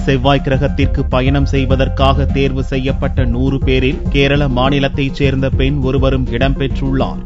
செவ்வாய் கிரகத்திற்கு பயணம் செய்வதற்காக தேர்வு செய்யப்பட்ட 100 பேரில் கேரள மாநிலத்தைச் சேர்ந்த பெண் ஒருவரும் இடம்பெற்றுள்ளார்.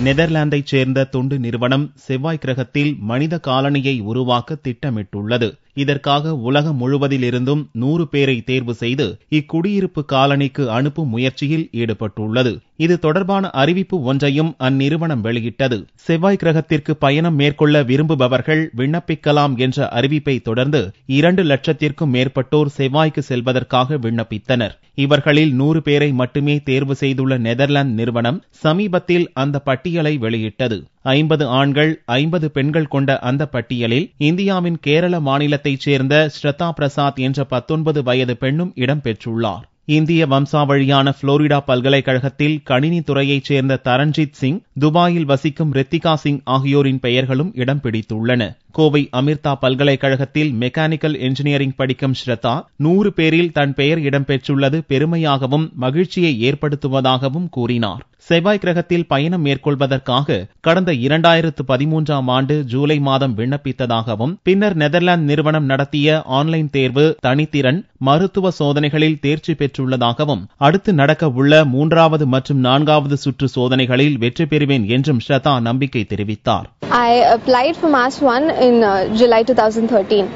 நெதர்லாந்தைச் சேர்ந்த தொண்டு நிறுவனம் செவ்வாய் கிரகத்தில் மனித காலனியை உருவாக்க திட்டமிட்டுள்ளது. இதற்காக உலகம் முழுவதிலிருந்தும் 100 பேரை தேர்வு செய்து இக்குடியிருப்பு காலனிக்கு அனுப்பும் முயற்சியில் ஈடுபட்டுள்ளது. இது தொடர்பான அறிவிப்பு ஒன்றையும் அந்நிறுவனம் வெளியிட்டது. செவ்வாய் கிரகத்திற்கு பயணம் மேற்கொள்ள விரும்புபவர்கள் விண்ணப்பிக்கலாம் என்ற அறிவிப்பை தொடர்ந்து 2 லட்சத்திற்கும் மேற்பட்டோர் செவ்வாய்க்கு செல்வதற்காக விண்ணப்பித்தனர். இவர்களில் 100 பேரை மட்டுமே தேர்வு செய்துள்ள நெதர்லாந்து நிறுவனம் சமீபத்தில் அந்த பட்டியலை வெளியிட்டது. 50 ஆண்கள் 50 பெண்கள் கொண்ட அந்த பட்டியலில் இந்தியாவின் கேரள மாநிலத்தைச் சேர்ந்த ஸ்ரத்தா பிரசாத் என்ற 19 வயது பெண்ணும் இடம்பெற்றுள்ளார். இந்திய வம்சாவழியான புளோரிடா பல்கலைக்கழகத்தில் கணினி துறையைச் சேர்ந்த தரண்ஜித் சிங், துபாயில் வசிக்கும் ரித்திகா சிங் ஆகியோரின் பெயர்களும் இடம் பிடித்துள்ளன. கோவை அமிர்தா பல்கலைக்கழகத்தில் மெக்கானிக்கல் இன்ஜினியரிங் படிக்கும் ஸ்ரத்தா 100 பேரில் தன் பெயர் இடம்பெற்றுள்ளது பெருமையாகவும் மகிழ்ச்சியை ஏற்படுத்துவதாகவும் கூறினார். செவ்வாய் கிரகத்தில் பயணம் மேற்கொள்வதற்காக கடந்த 2013ஆம் ஆண்டு ஜூலை மாதம் விண்ணப்பித்ததாகவும், பின்னர் நெதர்லாந்து நிறுவனம் நடத்திய ஆன்லைன் தேர்வு, தனித்திறன், மருத்துவ சோதனைகளில் தேர்ச்சி பெற்றுள்ளதாகவும், அடுத்து நடக்க உள்ள 3வது மற்றும் 4வது சுற்று சோதனைகளில் வெற்றி பெறுவேன் என்றும் ஸ்ரத்தா நம்பிக்கை தெரிவித்தார். I applied for Mass 1 in July 2013.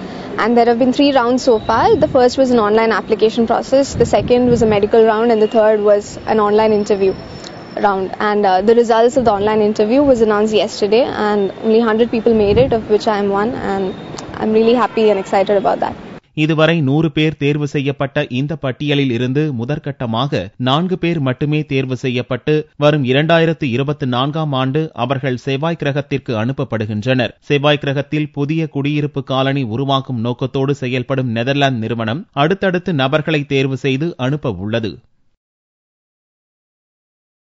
And there have been 3 rounds so far. The first was an online application process, the second was a medical round, and the third was an online interview round. And the results of the online interview was announced yesterday, and only 100 people made it, of which I am one, and I'm really happy and excited about that. இதுவரை 100 பேர் தேர்வு செய்யப்பட்ட இந்த பட்டியலில் இருந்து முதற்கட்டமாக 4 பேர் மட்டுமே தேர்வு செய்யப்பட்டு வரும் 2024ஆம் ஆண்டு அவர்கள் செவ்வாய் கிரகத்திற்கு அனுப்பப்படுகின்றனர். செவ்வாய் கிரகத்தில் புதிய குடியிருப்பு காலனி உருவாக்கும் நோக்கத்தோடு செயல்படும் நெதர்லாந்து நிறுவனம் அடுத்தடுத்து நபர்களை தேர்வு செய்து அனுப்ப உள்ளது.